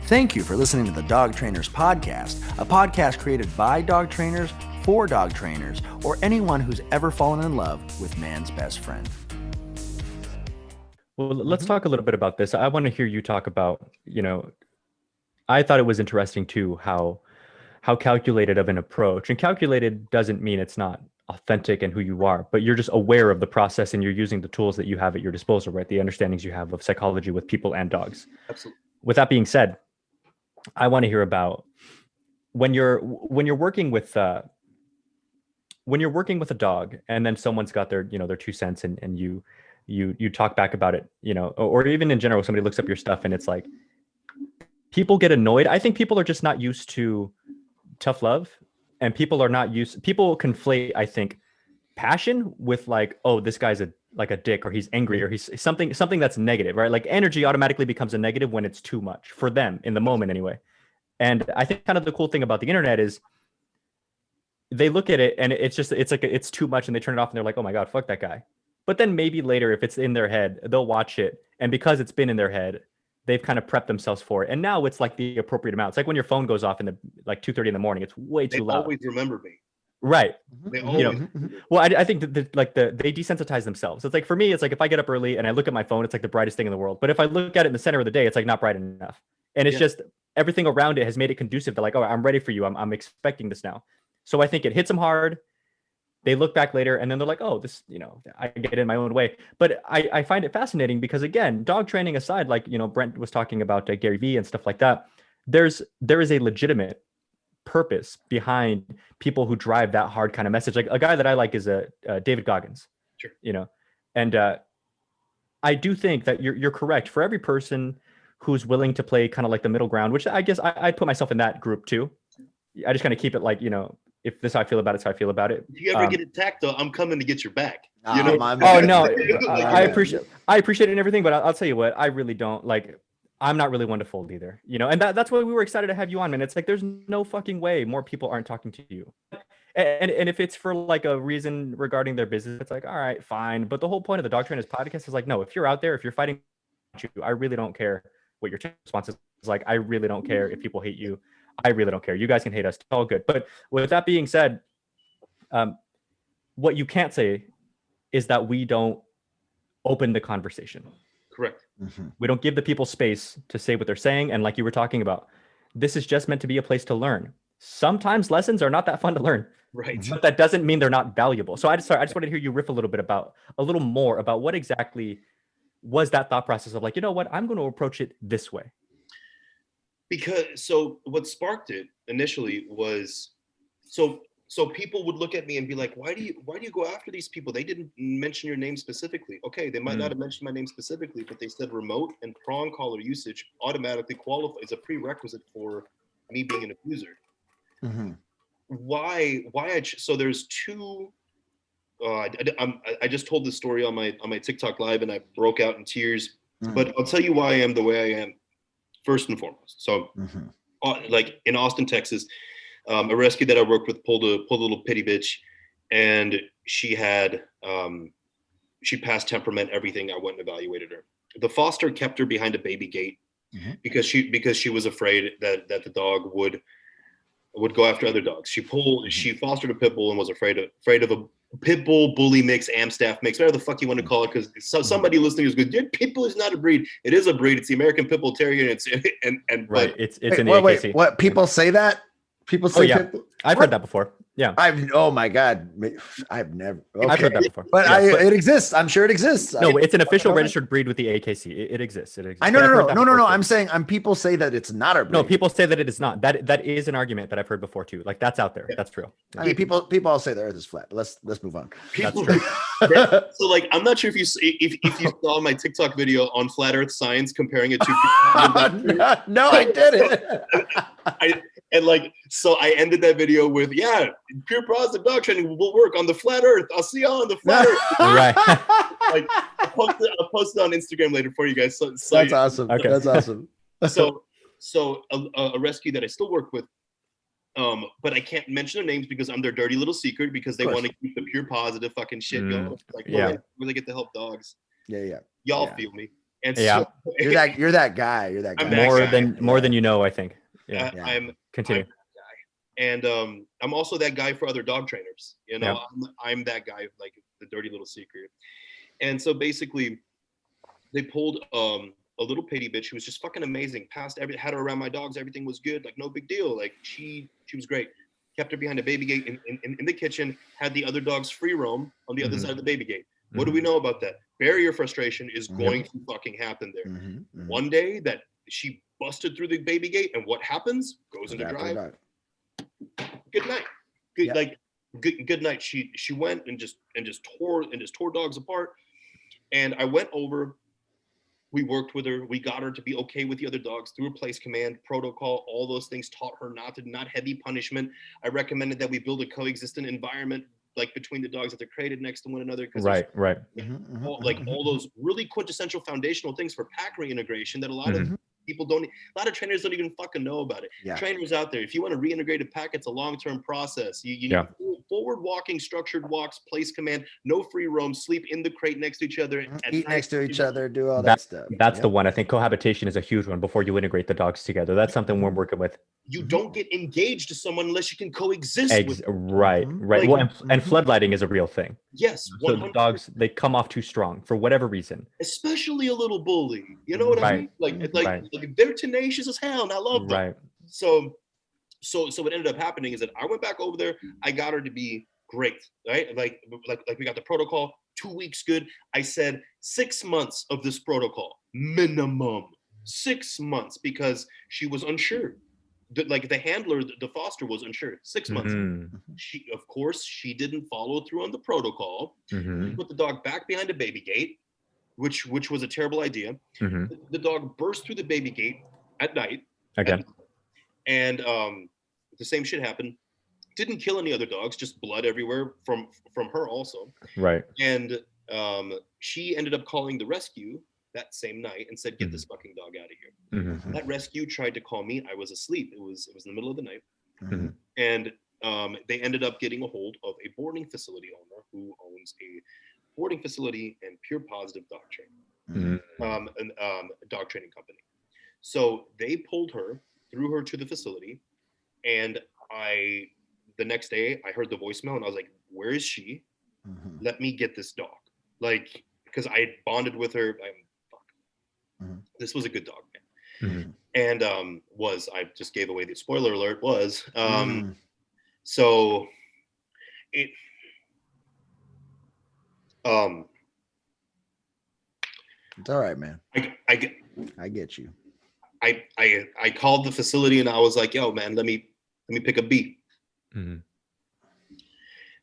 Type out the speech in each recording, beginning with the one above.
Thank you for listening to the Dog Trainers Podcast, a podcast created by dog trainers for dog trainers or anyone who's ever fallen in love with man's best friend. Well, let's talk a little bit about this. I want to hear you talk about, I thought it was interesting too, how calculated of an approach, and calculated doesn't mean it's not authentic and who you are, but you're just aware of the process and you're using the tools that you have at your disposal, right? The understandings you have of psychology with people and dogs. Absolutely. With that being said, I want to hear about when you're working with a dog and then someone's got their, their 2 cents and you talk back about it, or even in general, somebody looks up your stuff and it's like, people get annoyed. I think people are just not used to tough love, and people conflate, I think, passion with like, oh, this guy's a dick, or he's angry, or he's something that's negative, right? Like energy automatically becomes a negative when it's too much for them in the moment anyway. And I think kind of the cool thing about the internet is they look at it and it's too much, and they turn it off and they're like, oh my God, fuck that guy. But then maybe later, if it's in their head, they'll watch it. And because it's been in their head, they've kind of prepped themselves for it. And now it's like the appropriate amount. It's like when your phone goes off in 2:30 in the morning, it's way too loud. They always remember me. Right. They always. Well, I think that they desensitize themselves. It's like, for me, it's like if I get up early and I look at my phone, it's like the brightest thing in the world. But if I look at it in the center of the day, it's like not bright enough. And it's just everything around it has made it conducive to like, oh, I'm ready for you. I'm expecting this now. So I think it hits them hard. They look back later and then they're like, oh, this, I get it in my own way. But I find it fascinating because, again, dog training aside, like, Brent was talking about Gary Vee and stuff like that. There is a legitimate purpose behind people who drive that hard kind of message. Like a guy that I like is David Goggins. Sure. And I do think that you're correct. For every person who's willing to play kind of like the middle ground, which I guess I put myself in that group too. I just kind of keep it like, if this is how I feel about it, it's how I feel about it. If you ever get attacked, though, I'm coming to get your back. Oh no, I appreciate it and everything, but I'll tell you what, I really don't like. I'm not really one to fold either, and that's why we were excited to have you on, man. It's like there's no fucking way more people aren't talking to you, and if it's for like a reason regarding their business, it's like, all right, fine. But the whole point of the Dog Trainers podcast is like, no, if you're out there, if you're fighting, I really don't care what your response is like. I really don't care if people hate you. I really don't care. You guys can hate us. It's all good. But with that being said, what you can't say is that we don't open the conversation. Correct. Mm-hmm. We don't give the people space to say what they're saying. And like you were talking about, this is just meant to be a place to learn. Sometimes lessons are not that fun to learn. Right. But that doesn't mean they're not valuable. So I just wanted to hear you riff a little more about what exactly was that thought process of like, you know what, I'm going to approach it this way. So what sparked it initially was so people would look at me and be like, why do you go after these people? They didn't mention your name specifically. Okay, they might not have mentioned my name specifically, but they said remote and prong collar usage automatically qualifies as a prerequisite for me being an abuser. Mm-hmm. So there's two. I just told this story on my TikTok live and I broke out in tears. But I'll tell you why I am the way I am. First and foremost. So like in Austin, Texas, a rescue that I worked with pulled a little pity bitch, and she had she passed temperament, everything. I went and evaluated her. The foster kept her behind a baby gate because she was afraid that the dog would go after other dogs. She fostered a pit bull and was afraid of a pit bull bully mix, Amstaff mix, whatever the fuck you want to call it, because somebody listening is good. Pit bull is not a breed. It is a breed. It's the American Pit Bull Terrier. And right. It's in the AKC. Wait, what? People say that? People say I've heard that before. Yeah. Oh my God. I've never. Okay. I've heard that before. But it exists. I'm sure it exists. No, it's an official registered breed with the AKC. It exists. It exists. I know. No. I'm saying people say that it's not a breed. No, people say that it is not. That is an argument that I've heard before too. Like that's out there. That's true. I mean, people all say the earth is flat. But let's move on. That's true. So like, I'm not sure if you saw my TikTok video on flat Earth science comparing it to. No, I didn't. So I ended that video with, pure positive dog training will work on the flat Earth. I'll see you on the flat Earth. Right. Like I'll post it on Instagram later for you guys. So that's awesome. Okay. That's awesome. So a rescue that I still work with, but I can't mention their names because I'm their dirty little secret because they want to keep the pure positive fucking shit going. Like, really get to help dogs. Yeah. Y'all feel me. And Yeah. so You're that guy. You're that guy. I'm that guy. More than you know, I think. Yeah. I'm Continue. I'm that guy. And I'm also that guy for other dog trainers. You know, Yep. I'm that guy, like the dirty little secret. And so basically, they pulled a little pity bitch who was just fucking amazing. Had her around my dogs, everything was good, like no big deal. Like she was great. Kept her behind a baby gate in the kitchen, had the other dogs free roam on the other side of the baby gate. What do we know about that? Barrier frustration is going to fucking happen there. One day that she busted through the baby gate, and what happens? Goes into drive. Good night. Good night. She went and just tore dogs apart. And I went over. We worked with her. We got her to be okay with the other dogs through a place command protocol. All those things taught her not heavy punishment. I recommended that we build a coexistent environment, like between the dogs that they're created next to one another. Right. All those really quintessential foundational things for pack reintegration that a lot of people don't. A lot of trainers don't even fucking know about it. Yeah. Trainers out there, if you want to reintegrate a pack, it's a long-term process. You need forward walking, structured walks, place command, no free roam, sleep in the crate next to each other, eat next to each other, do all that stuff. That's the one. I think cohabitation is a huge one before you integrate the dogs together. That's something we're working with. You don't get engaged to someone unless you can coexist with them. Right. Like, well, and floodlighting is a real thing. Yes. So the dogs, they come off too strong for whatever reason. Especially a little bully. You know what I mean? Like they're tenacious as hell, and I love them. Right. So what ended up happening is that I went back over there. I got her to be great, right? Like we got the protocol. 2 weeks good. I said 6 months of this protocol minimum. 6 months because she was unsure. Like the handler, the foster was unsure. 6 months. She didn't follow through on the protocol. Put the dog back behind a baby gate, which was a terrible idea. The dog burst through the baby gate at night again, and the same shit happened. Didn't kill any other dogs, just blood everywhere from her also. Right. And she ended up calling the rescue that same night and said, "Get this fucking dog out of here." That rescue tried to call me. I was asleep. It was in the middle of the night. And they ended up getting a hold of a boarding facility owner who owns a boarding facility and pure positive dog training, a dog training company. So they pulled her, threw her to the facility, and the next day I heard the voicemail and I was like, "Where is she? Let me get this dog." Like, because I had bonded with her. This was a good dog, man. And I just gave away the spoiler alert, so it it's all right, man. I get you. I called the facility and I was like, "Yo, man, let me pick a beat."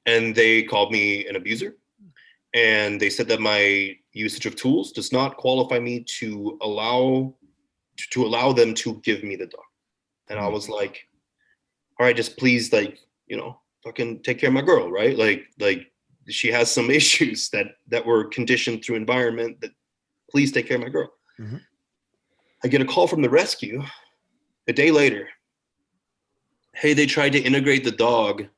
And they called me an abuser, and they said that my usage of tools does not qualify me to allow them to give me the dog. And I was like, "All right, just please, like, fucking take care of my girl, right? Like she has some issues that were conditioned through environment. That please take care of my girl." I get a call from the rescue a day later. "Hey, they tried to integrate the dog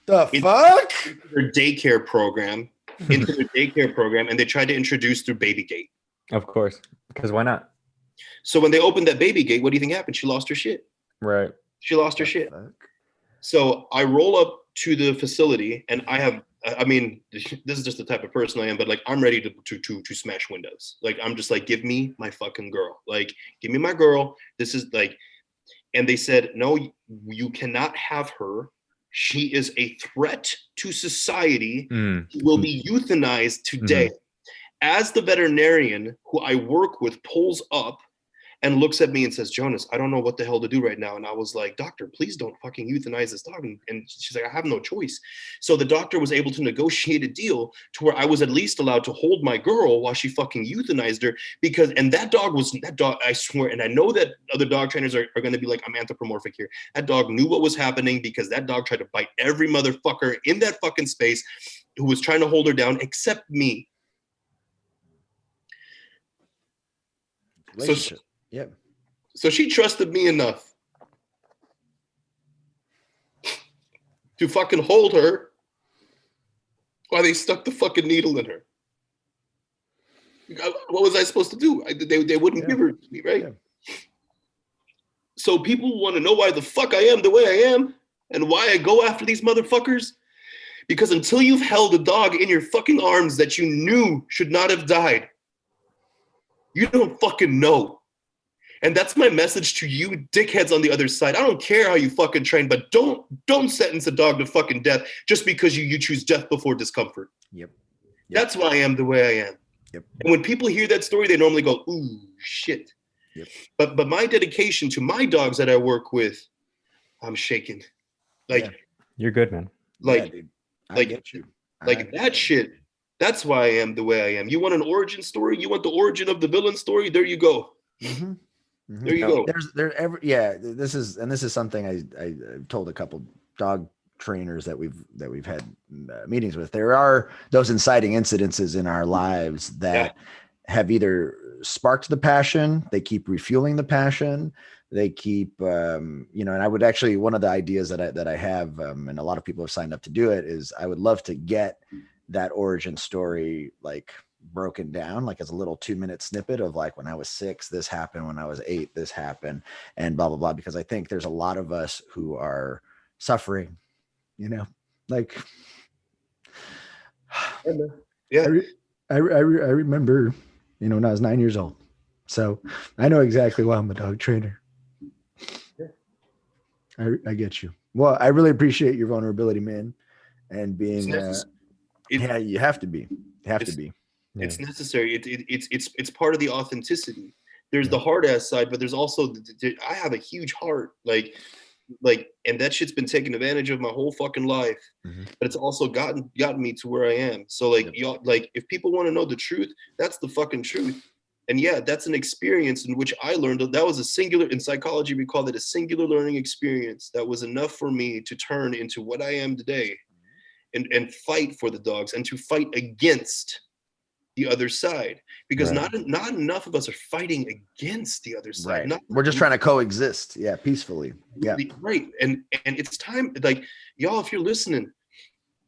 their daycare program into the daycare program, and they tried to introduce through baby gate." Of course, because why not? So when they opened that baby gate, what do you think happened? She lost her shit. Right. She lost her shit. So I roll up to the facility, and I mean, this is just the type of person I am, but like, I'm ready to smash windows. Like, I'm just like, "Give me my fucking girl. Like, give me my girl. This is like," and they said, "No, you cannot have her. She is a threat to society. She will be euthanized today." As the veterinarian who I work with pulls up and looks at me and says, "Jonas, I don't know what the hell to do right now." And I was like, "Doctor, please don't fucking euthanize this dog." And she's like, "I have no choice." So the doctor was able to negotiate a deal to where I was at least allowed to hold my girl while she fucking euthanized her, and that dog, I swear, and I know that other dog trainers are going to be like, I'm anthropomorphic here. That dog knew what was happening, because that dog tried to bite every motherfucker in that fucking space who was trying to hold her down, except me. So she trusted me enough to fucking hold her while they stuck the fucking needle in her. What was I supposed to do? They wouldn't give her to me, right? Yeah. So people want to know why the fuck I am the way I am and why I go after these motherfuckers. Because until you've held a dog in your fucking arms that you knew should not have died, you don't fucking know. And that's my message to you dickheads on the other side. I don't care how you fucking train, but don't sentence a dog to fucking death just because you choose death before discomfort. Yep. That's why I am the way I am. Yep. And when people hear that story, they normally go, ooh, shit. Yep. But my dedication to my dogs that I work with, I'm shaking. Like, you're good, man. Like, dude. I get you. That shit. That's why I am the way I am. You want an origin story? You want the origin of the villain story? There you go. Mm-hmm. Mm-hmm. There you go. This is something I've told a couple dog trainers that we've had meetings with. There are those inciting incidences in our lives that have either sparked the passion, they keep refueling the passion, they keep and I would actually, one of the ideas that I have and a lot of people have signed up to do it, is I would love to get that origin story like broken down, like as a little 2-minute snippet of like, when I was 6, this happened, when I was 8, this happened, and blah blah blah, because I think there's a lot of us who are suffering, like I remember, when I was 9 years old, so I know exactly why I'm a dog trainer. I get you. Well, I really appreciate your vulnerability, man, and being you have to be. It's necessary. It's part of the authenticity. There's the hard ass side, but there's also I have a huge heart, like, and that shit's been taken advantage of my whole fucking life. Mm-hmm. But it's also gotten me to where I am. So y'all, if people want to know the truth, that's the fucking truth. And that's an experience in which I learned that was a singular, in psychology we call it a singular learning experience that was enough for me to turn into what I am today, and fight for the dogs and to fight against the other side, because not enough of us are fighting against the other side. Right. We're just trying to coexist, peacefully. Yeah. Right. And it's time, y'all, if you're listening,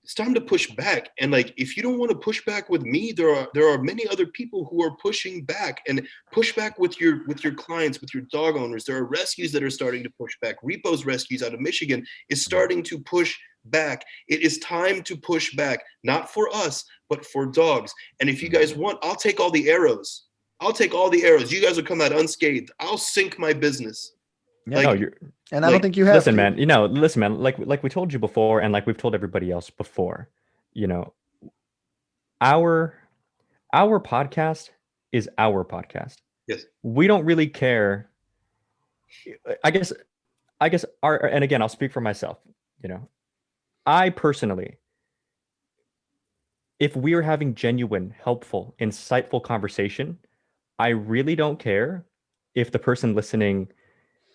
it's time to push back. And if you don't want to push back with me, there are many other people who are pushing back, and push back with your clients, with your dog owners. There are rescues that are starting to push back. Repos Rescues out of Michigan is starting to push back. It is time to push back, not for us, but for dogs. And if you guys want, I'll take all the arrows. You guys will come out unscathed. I'll sink my business. Yeah, and I don't think you have listen, man. Listen, man. Like we told you before, and like we've told everybody else before. Our podcast is our podcast. Yes. We don't really care. I guess and again, I'll speak for myself. I personally, if we are having genuine, helpful, insightful conversation, I really don't care if the person listening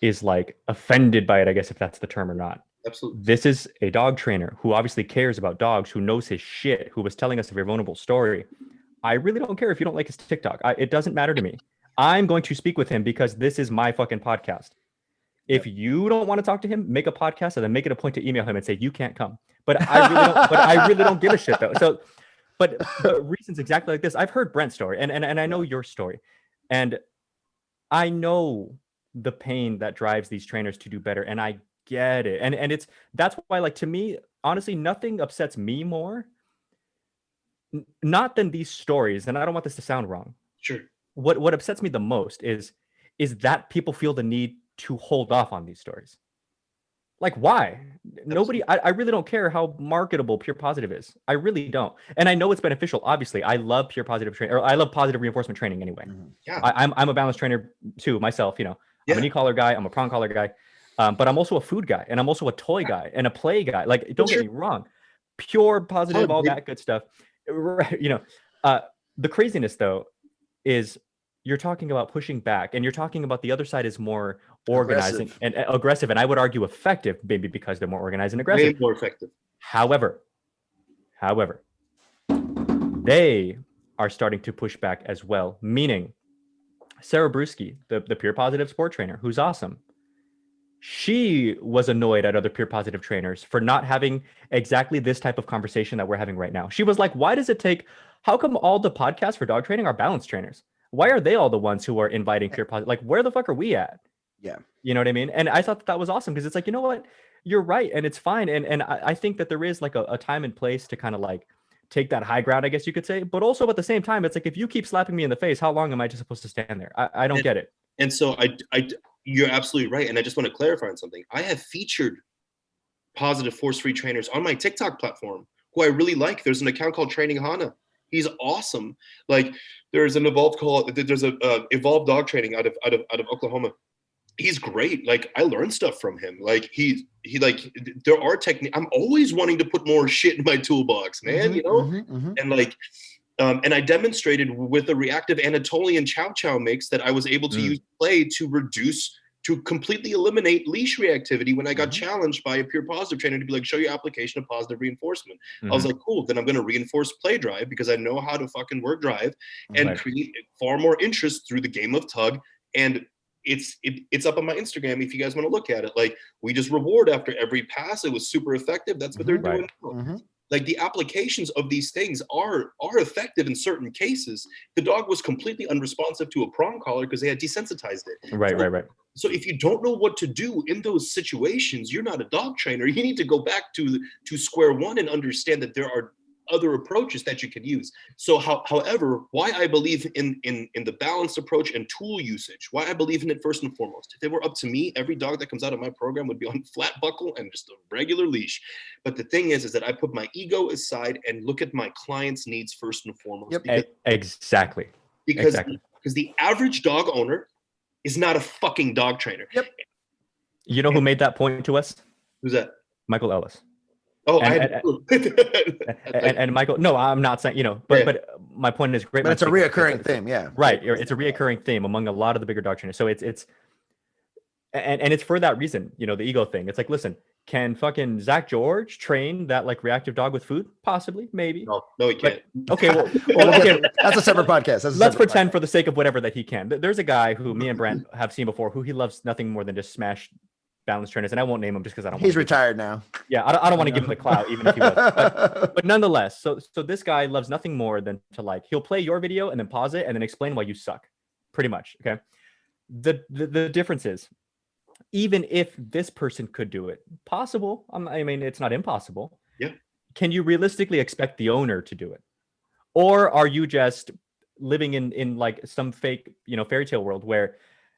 is offended by it, I guess, if that's the term or not. Absolutely. This is a dog trainer who obviously cares about dogs, who knows his shit, who was telling us a very vulnerable story. I really don't care if you don't like his TikTok. It doesn't matter to me. I'm going to speak with him because this is my fucking podcast. If you don't want to talk to him, make a podcast and then make it a point to email him and say, you can't come. But I really don't give a shit though. So, but reasons exactly like this. I've heard Brent's story and I know your story, and I know the pain that drives these trainers to do better. And I get it. And that's why, to me, honestly, nothing upsets me more, not than these stories. And I don't want this to sound wrong. Sure. What upsets me the most is that people feel the need to hold off on these stories. Why? Nobody, I really don't care how marketable Pure Positive is. I really don't. And I know it's beneficial. Obviously, I love Pure Positive training, or I love positive reinforcement training anyway. Yeah. I'm a balance trainer too, myself. I'm an e-collar guy. I'm a prong collar guy. But I'm also a food guy, and I'm also a toy guy and a play guy. Don't get me wrong. Pure Positive, all that good stuff. Right. The craziness though is you're talking about pushing back, and you're talking about the other side is more organizing and aggressive, and I would argue effective, maybe because they're more organized and aggressive. Way more effective. However, they are starting to push back as well. Meaning, Sarah Brewski, the Pure Positive sport trainer, who's awesome, she was annoyed at other Pure Positive trainers for not having exactly this type of conversation that we're having right now. She was like, "Why does it take how come all the podcasts for dog training are balance trainers? Why are they all the ones who are inviting pure positive? Like, where the fuck are we at? Yeah. You know what I mean? And I thought that was awesome because it's like, you know what? You're right. And it's fine. And I think that there is like a time and place to kind of like take that high ground, I guess you could say. But also at the same time, it's like, if you keep slapping me in the face, how long am I just supposed to stand there? I don't get it. And so you're absolutely right. And I just want to clarify on something. I have featured positive force-free trainers on my TikTok platform who I really like. There's an account called Training Hana. He's awesome. Like there's an evolved dog training out of Oklahoma. He's great. Like I learned stuff from him. Like he like there are techniques. I'm always wanting to put more shit in my toolbox, man. You know, and like. And I demonstrated with a reactive Anatolian chow chow mix that I was able to use play to completely eliminate leash reactivity when I got challenged by a pure positive trainer to be like, show your application of positive reinforcement. I was like, cool, then I'm going to reinforce play drive because I know how to fucking work drive and create far more interest through the game of tug. And it's up on my Instagram if you guys want to look at it. Like we just reward after every pass. It was super effective. That's what they're doing now. Like the applications of these things are effective in certain cases. The dog was completely unresponsive to a prong collar because they had desensitized it. Right. So if you don't know what to do in those situations, you're not a dog trainer. You need to go back to square one and understand that there are other approaches that you can use. So however, why I believe in the balanced approach and tool usage, why I believe in it first and foremost. If it were up to me, every dog that comes out of my program would be on flat buckle and just a regular leash. But the thing is that I put my ego aside and look at my client's needs first and foremost. Yep. Exactly. Because the average dog owner is not a fucking dog trainer. Yep. You know who made that point to us? Who's that? Michael Ellis. Oh, and Michael, no, I'm not saying, but my point is great. But it's a reoccurring theme, yeah. Right. It's a reoccurring theme among a lot of the bigger dog trainers. So it's for that reason, the ego thing. It's like, listen, can fucking Zach George train that like reactive dog with food? Possibly, maybe. No, he can't. But, okay, well, that's a separate podcast. Let's pretend for the sake of whatever that he can. There's a guy who me and Brent have seen before who he loves nothing more than just smash balance trainers, and I won't name him just because I don't. He's retired now. Yeah, I don't want to give him the clout, even if he was. But nonetheless, so this guy loves nothing more than to like he'll play your video and then pause it and then explain why you suck, pretty much. Okay. The difference is, even if this person could do it, possible. I mean, it's not impossible. Yeah. Can you realistically expect the owner to do it, or are you just living in like some fake fairy tale world where?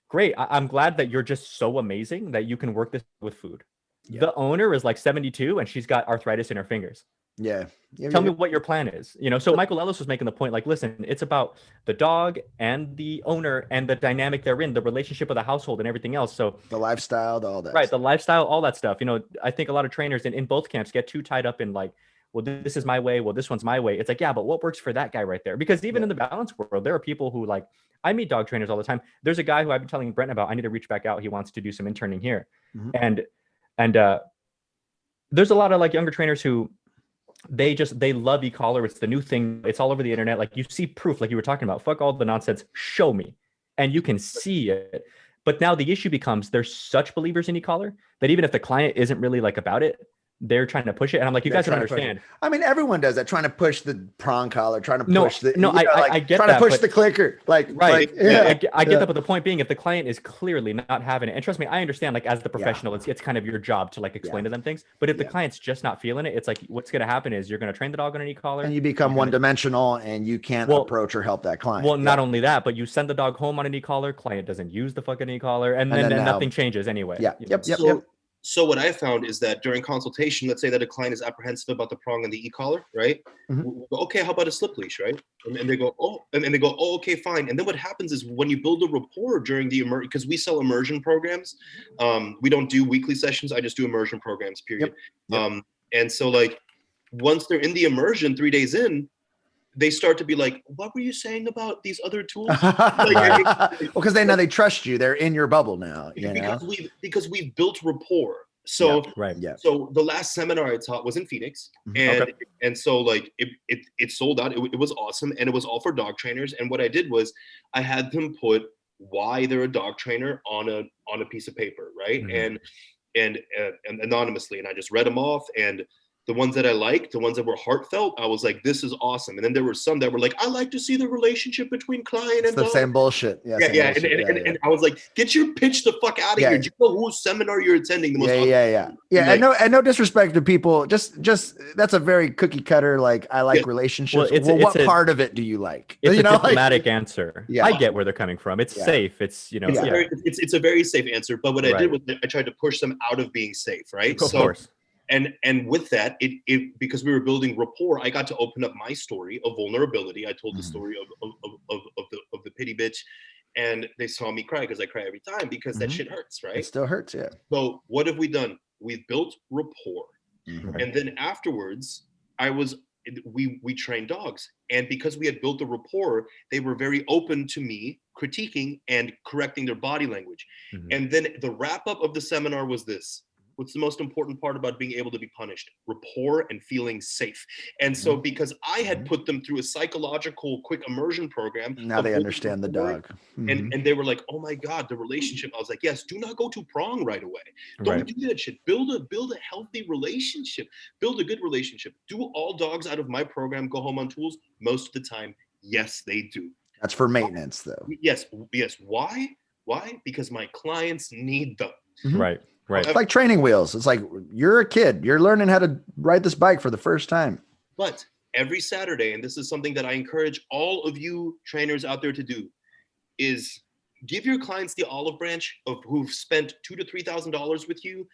Great. I'm glad that you're just so amazing that you can work this with food. Yeah. The owner is like 72 and she's got arthritis in her fingers. Yeah. Tell me what your plan is. So Michael Ellis was making the point, like, listen, it's about the dog and the owner and the dynamic they're in, the relationship of the household and everything else. So the lifestyle, all that. Right. The lifestyle, all that stuff. I think a lot of trainers in both camps get too tied up in like, well, this is my way. Well, this one's my way. It's like, yeah, but what works for that guy right there? Because even in the balance world, there are people who like, I meet dog trainers all the time. There's a guy who I've been telling Brent about. I need to reach back out. He wants to do some interning here. And there's a lot of like younger trainers who they love e-collar. It's the new thing. It's all over the internet. Like you see proof, like you were talking about, fuck all the nonsense. Show me. And you can see it. But now the issue becomes there's such believers in e-collar that even if the client isn't really like about it, they're trying to push it. And I'm like, you guys don't understand. I mean, everyone does that, trying to push the prong collar, trying to push I get trying to push the clicker. I get that. But the point being, if the client is clearly not having it, and trust me, I understand, like as the professional, it's kind of your job to like explain to them things. But if the client's just not feeling it, it's like, what's going to happen is you're going to train the dog on an e-collar. And you become one-dimensional and you can't approach or help that client. Well, not only that, but you send the dog home on an e-collar, client doesn't use the fucking e-collar, and then nothing changes anyway. Yeah. Yep. So what I found is that during consultation, let's say that a client is apprehensive about the prong and the e-collar, right? We'll go, okay, how about a slip leash, right? And they go, oh, okay, fine. And then what happens is when you build a rapport during the because we sell immersion programs, we don't do weekly sessions. I just do immersion programs, period. Yep. And so like once they're in the immersion 3 days in, they start to be like, what were you saying about these other tools? Because they trust you. They're in your bubble now. Because we've built rapport. So So the last seminar I taught was in Phoenix, and so like it sold out. It was awesome, and it was all for dog trainers. And what I did was I had them put why they're a dog trainer on a piece of paper, right? And anonymously, and I just read them off and the ones that I liked, the ones that were heartfelt, I was like, this is awesome. And then there were some that were like, I like to see the relationship between client and the dog. same bullshit. Yeah. And I was like, get your pitch the fuck out of here. Do you know whose seminar you're attending? The most Yeah. Like, and no disrespect to people. Just that's a very cookie cutter. Like, I like relationships. Well, what part of it do you like? It's a diplomatic answer. Yeah. I get where they're coming from. It's safe. It's, it's a very safe answer. But what I did was I tried to push them out of being safe, right? Of course. And with that, it because we were building rapport, I got to open up my story of vulnerability. I told the story of the pity bitch, and they saw me cry because I cry every time because that shit hurts, right? It still hurts, yeah. So what have we done? We've built rapport, and then afterwards, we trained dogs, and because we had built the rapport, they were very open to me critiquing and correcting their body language. And then the wrap up of the seminar was this. What's the most important part about being able to be punished? Rapport and feeling safe. And so because I had put them through a psychological quick immersion program. Now they understand the dog. And they were like, oh my God, the relationship. I was like, yes, do not go to prong right away. Don't do that shit. Build a healthy relationship. Build a good relationship. Do all dogs out of my program go home on tools? Most of the time, yes, they do. That's for maintenance though. Yes. Why? Because my clients need them. Right. It's like training wheels. It's like you're a kid. You're learning how to ride this bike for the first time. But every Saturday, and this is something that I encourage all of you trainers out there to do, is give your clients the olive branch of who've spent $2,000 to $3,000 with you,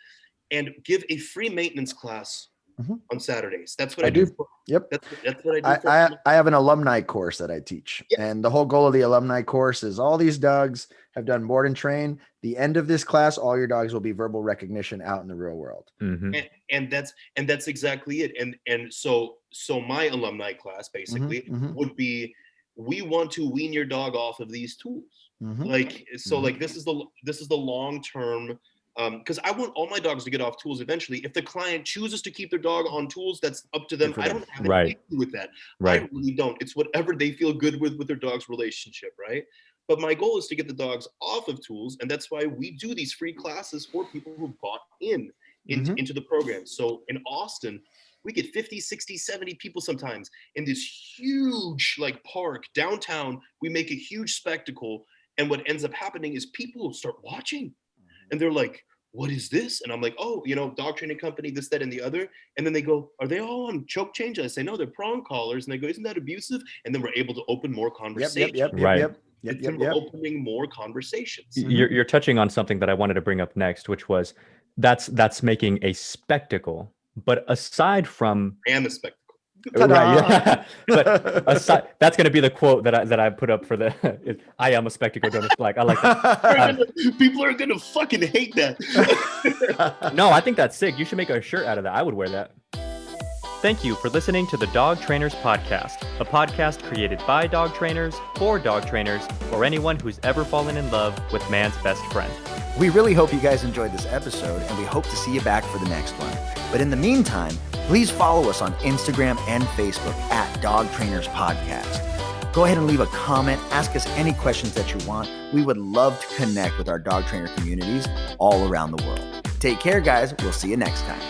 and give a free maintenance class on Saturdays. That's what I do. Yep. That's what I do. I have an alumni course that I teach. Yep. And the whole goal of the alumni course is all these dogs have done board and train. The end of this class, all your dogs will be verbal recognition out in the real world. And that's exactly it. And so my alumni class basically would be, we want to wean your dog off of these tools. Like this is the long-term, because I want all my dogs to get off tools eventually. If the client chooses to keep their dog on tools, that's up to them. I don't have an issue with that. I really don't. It's whatever they feel good with their dog's relationship, right? But my goal is to get the dogs off of tools, and that's why we do these free classes for people who bought into the program. So in Austin, we get 50, 60, 70 people sometimes in this huge park downtown. We make a huge spectacle, and what ends up happening is people start watching. And they're like, what is this? And I'm like, oh, dog training company, this, that, and the other. And then they go, are they all on choke change? And I say, no, they're prong collars. And they go, isn't that abusive? And then we're able to open more conversations. We're opening more conversations. You're touching on something that I wanted to bring up next, which was that's making a spectacle. But aside from... And a spectacle. But aside, that's going to be the quote that I put up for the I am a spectacle, Jonas Black. I like that. People are going to fucking hate that. No, I think that's sick. You should make a shirt out of that. I would wear that. Thank you for listening to the Dog Trainers Podcast, a podcast created by dog trainers, for dog trainers, or anyone who's ever fallen in love with man's best friend. We really hope you guys enjoyed this episode, and we hope to see you back for the next one. But in the meantime, please follow us on Instagram and Facebook at Dog Trainers Podcast. Go ahead and leave a comment. Ask us any questions that you want. We would love to connect with our dog trainer communities all around the world. Take care, guys. We'll see you next time.